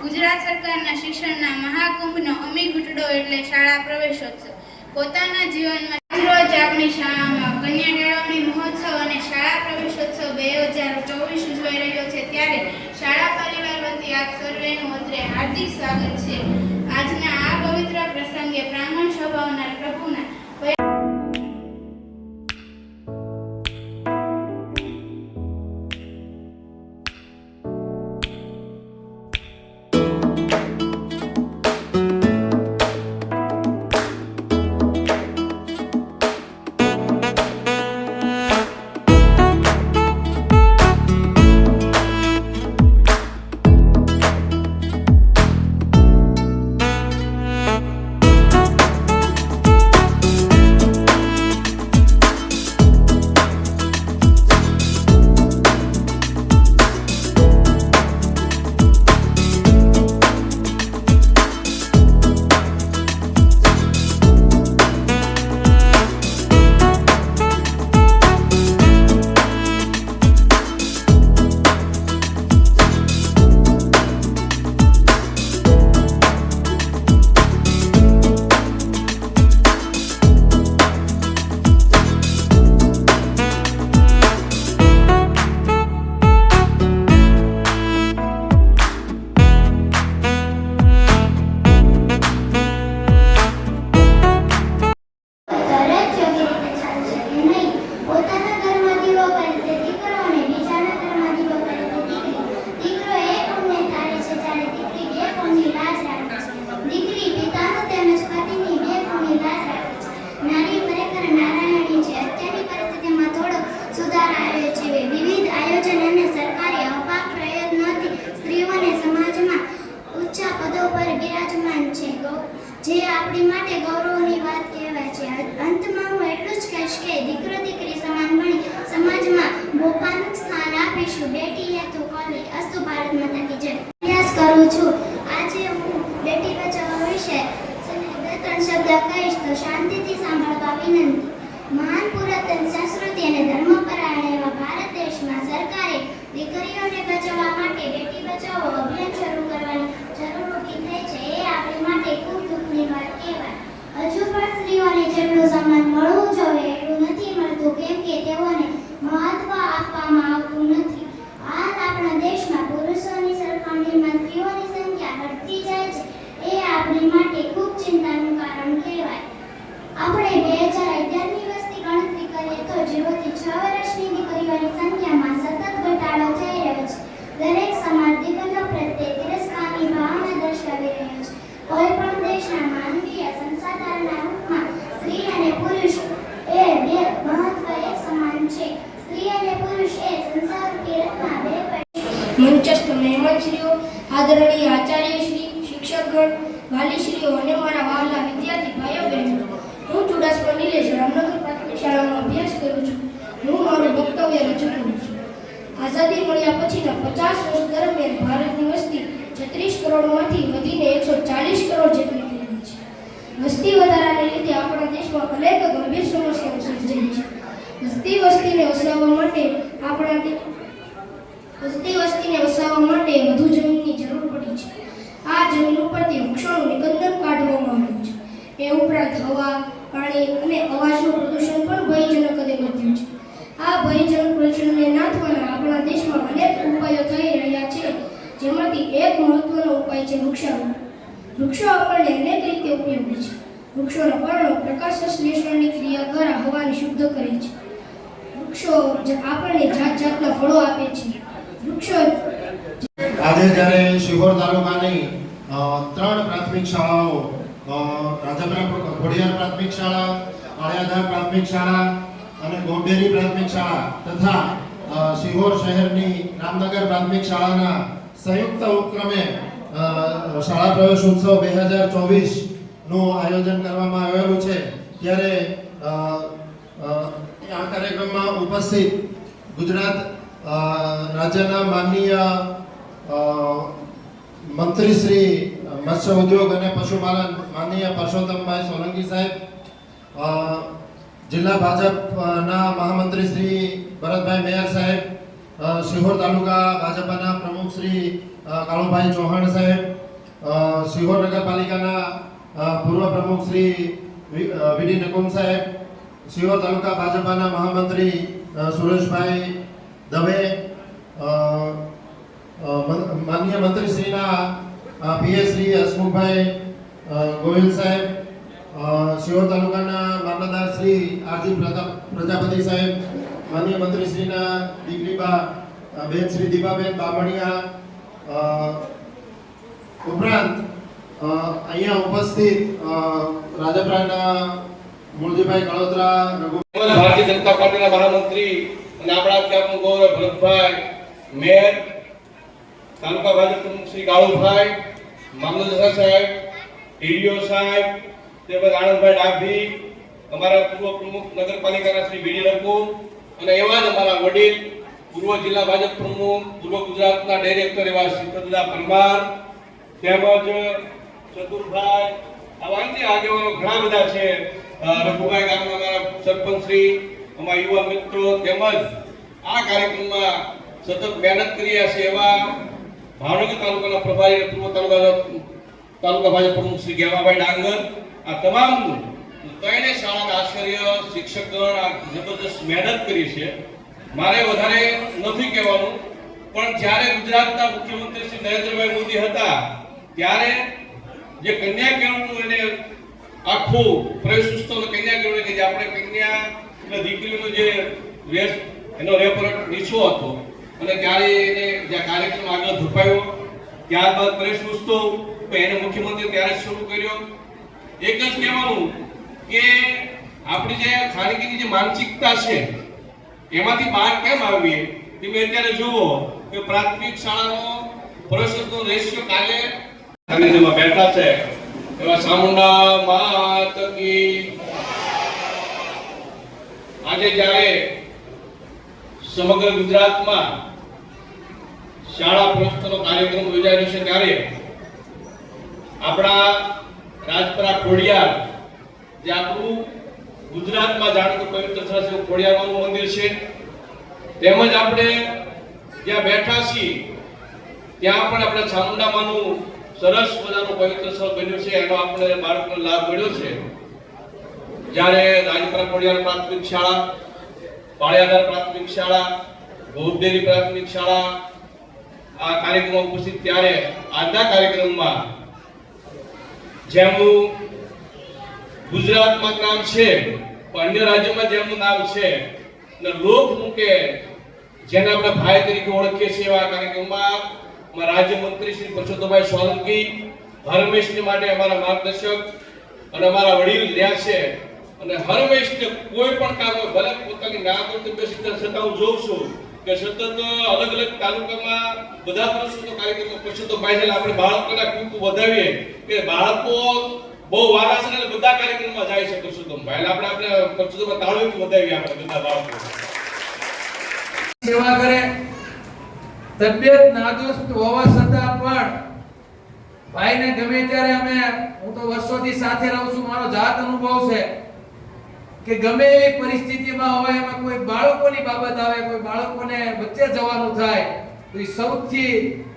ગુજરાત સરકારના શિક્ષણના મહાકુંભનો અમી ઘૂંટડો એટલે શાળા પ્રવેશોત્સવ. પોતાના જીવનમાં રોજ આપણી શાળામાં કન્યા કેળવણી મહોત્સવ અને શાળા પ્રવેશોત્સવ 2024 ઉજવાઈ રહ્યો છે, ત્યારે શાળા પરિવાર વતી આપ સર્વેનું અત્રે હાર્દિક સ્વાગત છે. આજના આ પવિત્ર પ્રસંગે બ્રાહ્મણ સ્વભાવના પ્રભુના જે આપણી માટે ગૌરવની વાત કહેવાય છે. અંતમાં હું એટલું જ કહીશ કે દીકરો દીકરી સમાન બની સમાજમાં મોપાનું સ્થાન આપીશું. બેટી હે તો કોલેજ અસ્તુ ભારત માતા કી જય. અભ્યાસ કરું છું. આજે હું બેટી બચાવો વિશે બે ત્રણ શબ્દ કહીશ તો શાંતિથી સાંભળવા વિનંતી. મહાન પુરાતન સંસ્કૃતિ અને ધર્મપરાયણ એવા ભારત દેશમાં સરકારે દીકરીઓને બચાવવા માટે બેટી બચાવો અભિયાન શરૂ કરવાની જરૂર ઊભી થઈ છે. એ આપણી માટે ખૂબ દુઃખની વાત કહેવાય. હજુ પણ સ્ત્રીઓને જેટલું સન્માન મળવું જોઈએ એટલું નથી મળતું, કેમ કે તેઓને મહત્વ આપવામાં આવતું નથી. હાલ આપણા દેશમાં પુરુષોની સરખામણીમાં સ્ત્રીઓની સંખ્યા વધતી જાય છે. એ આપણી માટે ખૂબ ચિંતાનું કારણ કહેવાય. આપણે 2011ની વસ્તી ગણતરી કરીએ તો 0 થી 6 વર્ષની દીકરીઓની સંખ્યામાં સતત ઘટાડો થઈ રહ્યો છે. દરેક સમાજ દીકરીઓ પ્રત્યે તિરસ્કારની ભાવના દર્શાવી રહ્યો છે. કોઈ પણ દેશના માનવીય સંસાધનના રૂપમાં સ્ત્રી અને પુરુષ એ બે મહત્વ એક સમાન છે. સ્ત્રી અને પુરુષ એ સંસારરૂપી રથના બે મંચસ્થ મહેમાનશ્રીઓ, આદરણીય આચાર્યશ્રી, શિક્ષકગણ, વાલીશ્રીઓ અને મારા વહાલા વિદ્યાર્થી ભાઈઓ બહેનો, હું ચુડાસમા વિકાસમાં નિલેશ રામનગર પ્રાથમિક શાળામાં અભ્યાસ કરું છું. હું મારું વક્તવ્ય રજૂ કરું છું. આઝાદી મળ્યા પછીના 50 વર્ષ દરમિયાન ભારતની વસ્તી 36 કરોડમાંથી વધીને 140 કરોડ જેટલી થઈ ગઈ છે. વસ્તી વધારાને લીધે આપણા દેશમાં અનેક ગંભીર સમસ્યાઓ સર્જાઈ છે. વસ્તીને વસાવવા માટે વધુ જમીનની જરૂર પડી છે. આ જમીન ઉપરથી વૃક્ષોનું નિકંદન કાઢવામાં આવ્યું છે. એ ઉપરાંત હવા, પાણી અને અવાજનું પ્રદૂષણ પણ ભયજનક કદે વધ્યું છે. આ ભયજનક પ્રદૂષણને નાથવાના આપણા દેશમાં અનેક ઉપાયો થઈ રહ્યા છે, જેમાંથી એક મહત્વનો ઉપાય છે વૃક્ષારોપણ. વૃક્ષો આપણને અનેક રીતે ઉપયોગી છે. વૃક્ષોના પર્ણો પ્રકાશ સંશ્લેષણની ક્રિયા દ્વારા હવાને શુદ્ધ કરે છે. વૃક્ષો આપણને જાત જાતના ફળો આપે છે. વૃક્ષો આજે જ્યારે શિહોર તાલુકાની 3 પ્રાથમિક શાળાઓ રાજપરા ખોડિયાર પ્રાથમિક શાળા, આળિયાધાર પ્રાથમિક શાળા અને ગોંડેરી પ્રાથમિક શાળા તથા શિહોર શહેરની રામનગર પ્રાથમિક શાળાના સંયુક્ત ઉપક્રમે શાળા પ્રવેશ ઉત્સવ 2024 નું આયોજન કરવામાં આવેલું છે. ત્યારે આ કાર્યક્રમમાં ઉપસ્થિત ગુજરાત રાજ્યના માનનીય મંત્રી શ્રી મત્સ્ય ઉદ્યોગ અને પશુપાલન માનનીય પરસોત્તમભાઈ સોલંકી સાહેબ, જિલ્લા ભાજપના મહામંત્રી શ્રી ભરતભાઈ મેયર સાહેબ, શિહોર તાલુકા ભાજપના પ્રમુખ શ્રી કાળુભાઈ ચૌહાણ સાહેબ, શિહોર નગરપાલિકાના પૂર્વ પ્રમુખ શ્રી વીડી નકુમ સાહેબ, શિહોર તાલુકા ભાજપના મહામંત્રી સુરેશભાઈ દવે, માનનીય મંત્રીશ્રીના પીએ શ્રી હસમુખભાઈ ગોહિલ સાહેબ, શિહોર તાલુકાના મામલતદાર શ્રી આરજી પ્રજાપતિ સાહેબ, માનનીય મંત્રીશ્રીના દીકરીબા બેન શ્રી દીપાબેન બામણિયા, ઉપરાંત અહીંયા ઉપસ્થિત રાજપરાના મૂળજીભાઈ કળોતરા, ભારતીય જનતા પાર્ટીના મહામંત્રી અને આપણા ત્યાંનું ગૌરવ ભરતભાઈ મેયર, તાલુકા ભાજપ પ્રમુખ શ્રી કાળુભાઈ, મામલતદાર સાહેબ, ટીડીઓ સાહેબ, તેમજ આનંદભાઈ ડાભી, અમારા પૂર્વ પ્રમુખ નગરપાલિકાના શ્રી બીડી રકુ અને એવા જ અમારા વડીલ પૂર્વ જિલ્લા ભાજપ પ્રમુખ, પૂર્વ ગુજરાતના ડાયરેક્ટર એવા શીતલદા પરમાર, તેમજ ચતુરભાઈ, આવા અન્ય આગેવાનો ઘણા બધા છે. રઘુભાઈ ગામના અમારા સરપંચ શ્રી, અમારા યુવા મિત્રો, તેમજ આ કાર્યક્રમમાં સતત મહેનત કરી રહ્યા છે એવા ભાવનગર તાલુકાના પ્રભારી અને પૂર્વ તાલુકા ભાજપ પ્રમુખ શ્રી ગેવાભાઈ ડાંગર, આ તમામ ત્રણે શાળાના આચાર્ય શિક્ષકગણ આ જબરદસ્ત મહેનત કરી છે. મારે વધારે નથી કહેવાનું, પણ જ્યારે ગુજરાતના મુખ્યમંત્રી શ્રી નરેન્દ્રભાઈ મોદી હતા ત્યારે જે કન્યા કેળવણનું એને આખું પ્રવેશ ઉત્સવ કન્યા કેળવણી કે જે આપણે કન્યા એટલે દીકરીનો જે વેશ એનો રેપરેટ નીચો હતો અને ત્યારે એને જે કાર્યક્રમ આગળ ધપાયો, ત્યારબાદ પ્રવેશ ઉત્સવ એને મુખ્યમંત્રી ત્યારે શરૂ કર્યો. એક જ કહેવાનું કે આપણી જે ખાનગીની જે માનસિકતા છે એમાંથી બહાર કેમ આવીએ. તમે અત્યારે જુઓ કે પ્રાથમિક શાળાનો પ્રવેશનો રેશિયો કાલે અને જેમાં બેઠા છે એવા ચામુંડા માત કી. આજે જ્યારે સમગ્ર ગુજરાતમાં શાળા પ્રવેશનો કાર્યક્રમ યોજાઈ રહ્યો છે ત્યારે આપણા રાજપરા ખોડિયાર જે આપણું ગુજરાતમાં જાણીતું પવિત્ર સ્થળ છે ખોડિયારમાંનું મંદિર છે, તેમજ આપણે જ્યાં બેઠા છીએ ત્યાં પણ આપણે ચામુંડામાંનું સરસ મજાનું પવિત્ર સ્થળ બન્યું છે. એનો આપણે બાળકોને લાભ મળ્યો છે. જ્યારે રાજપરા ખોડિયાર પ્રાથમિક શાળા, પાળિયાધાર પ્રાથમિક શાળા, ગોંડેરી પ્રાથમિક શાળા આ કાર્યક્રમમાં ઉપસ્થિત ત્યારે આજના કાર્યક્રમમાં જેમનું ગુજરાતમાં નામ છે પણ અન્ય રાજ્યોમાં જેમનું નામ છે અને લોકમુખે જેને આપણે ભાઈ તરીકે ઓળખીએ છીએ એવા કાર્યક્રમમાં રાજ્યમંત્રી શ્રી પરસોત્તમભાઈ સોલંકી હરમેશની માટે અમારા માર્ગદર્શક અને અમારા વડીલ રહ્યા છે અને હરમેશને કોઈ પણ કામ હોય ભલે પોતાની નાગરિક બેસીને છતાં હું જોઉં છું કે સતત અલગ અલગ તાલુકામાં બધા પરસોત્તમ કાર્યક્રમો પરસોત્તમભાઈ આપણે બાળકોના કુકુ વધાવીએ કે બાળકો બહુ વાલા છે ને બધા કાર્યક્રમમાં જાય છે પુરુષોત્તમભાઈ. એટલે આપણે પુરુષોત્તમભાઈ તાળીઓથી વધાવીએ આપણે બધા બાળકો. સેવા કરે, તબિયત નાદુરસ્ત હોવા છતાં પણ ભાઈને ગમે ત્યારે હું તો વર્ષોથી સાથે રહું છું, મારો જાત અનુભવ છે કે ગમે એવી પરિસ્થિતિમાં હોય, એમાં કોઈ બાળકોની બાબત આવે, કોઈ બાળકોને વચ્ચે જવાનું થાય તો એ સૌથી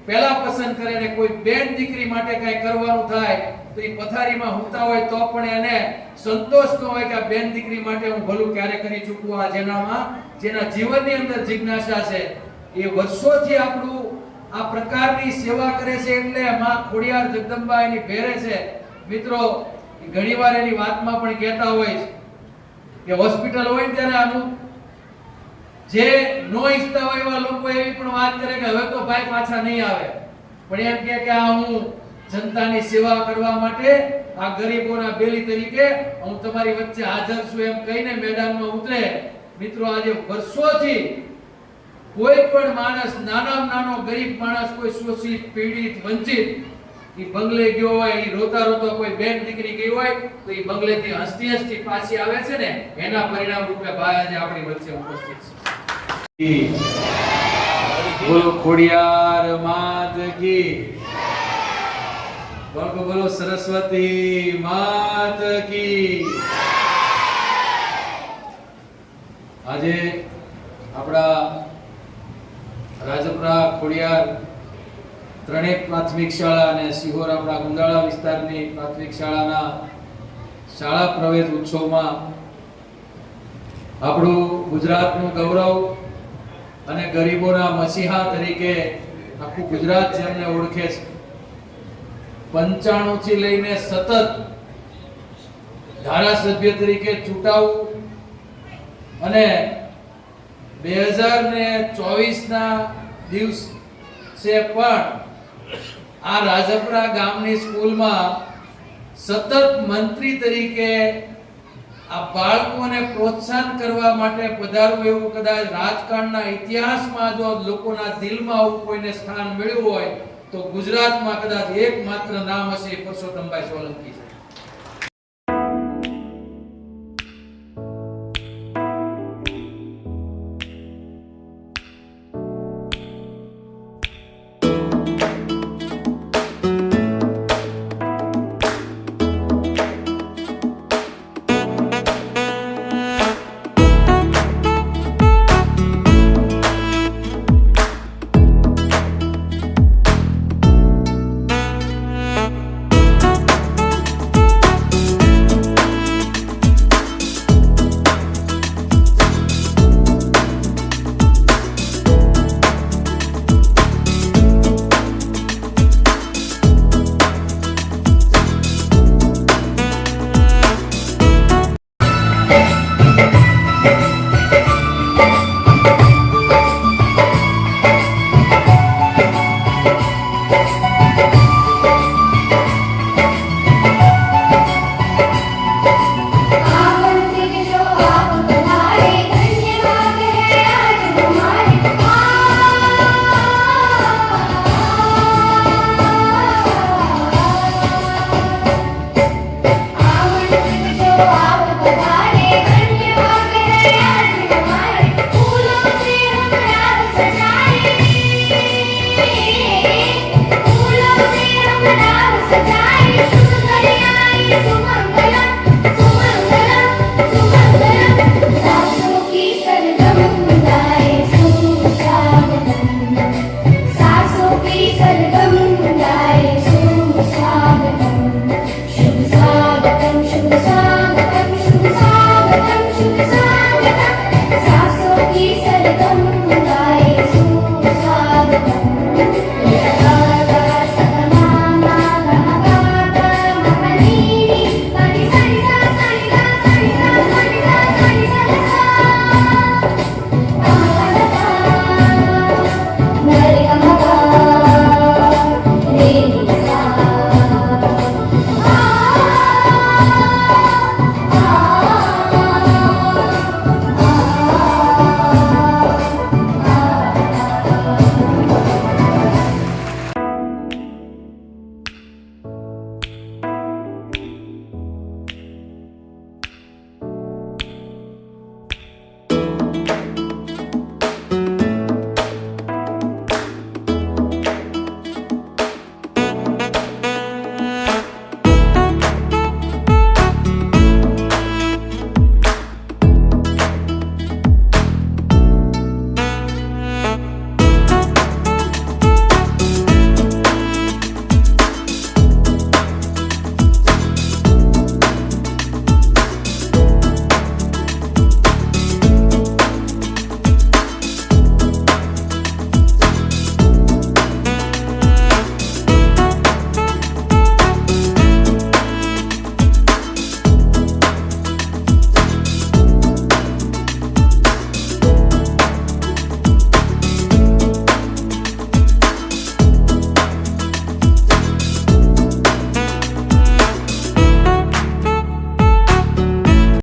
પહેલા પસંદ કરે ને કોઈ બેન દીકરી માટે કંઈ કરવાનું થાય તો એ પથારીમાં ઊંઘતા હોય તો પણ એને સંતોષ ન હોય કે આ બેન દીકરી માટે હું ભલું ક્યારે કરી ચૂકું. આ જેના જીવનની અંદર જિજ્ઞાસા છે એ વર્ષોથી આપણું આ પ્રકારની સેવા કરે છે, એટલે માં ખોડિયાર જગદંબા એની ભેરે છે. મિત્રો ઘણીવાર એની વાતમાં પણ કહેતા હોય છે કે હોસ્પિટલ હોય ત્યારે અમુક જે નો ઈચ્છતા હોય એવા લોકો એવી પણ વાત કરે કે હવે તો ભાઈ પાછા નહીં આવે, પણ એમ કે આ હું જનતાની સેવા કરવા માટે આ ગરીબોના બેલી તરીકે હું તમારી વચ્ચે હાજર છું એમ કહીને મેદાનમાં ઉતરે. મિત્રો આજે વર્ષોથી કોઈ પણ માણસ, નાનામાં નાનો ગરીબ માણસ, કોઈ શોષિત, પીડિત, વંચિત, એ બંગલે ગયો હોય, એ રોતા રોતા કોઈ બેન દીકરી ગઈ હોય તો એ બંગલેથી હસતી હસતી પાછી આવે છે ને, એના પરિણામ રૂપે ભાઈ આજે આપણી વચ્ચે ઉપસ્થિત છે. બોલો ખોડિયાર માત કી, બોલો સરસ્વતી માત કી. આજે આપણા રાજપરા, ખોડિયાર ત્રણેય પ્રાથમિક શાળા અને સિહોર આપણા ગુંદાળા વિસ્તારની પ્રાથમિક શાળાના શાળા પ્રવેશ ઉત્સવમાં આપણું ગુજરાતનું ગૌરવ અને ગરીબોના મસીહા તરીકે આખું ગુજરાત જેમને ઓળખે છે, 95 થી લઈને સતત ધારાસભ્ય તરીકે ચૂંટાવું અને 2024 ના દિવસે પણ આ રાજપરા ગામની સ્કૂલમાં સતત મંત્રી તરીકે આ બાળકોને પ્રોત્સાહન કરવા માટે પધારવું, એવું કદાચ રાજકારણના ઇતિહાસમાં જો લોકોના દિલમાં આવું કોઈને સ્થાન મળ્યું હોય તો ગુજરાતમાં કદાચ એકમાત્ર નામ હશે પુરુષોત્તમભાઈ સોલંકી છે. सजाए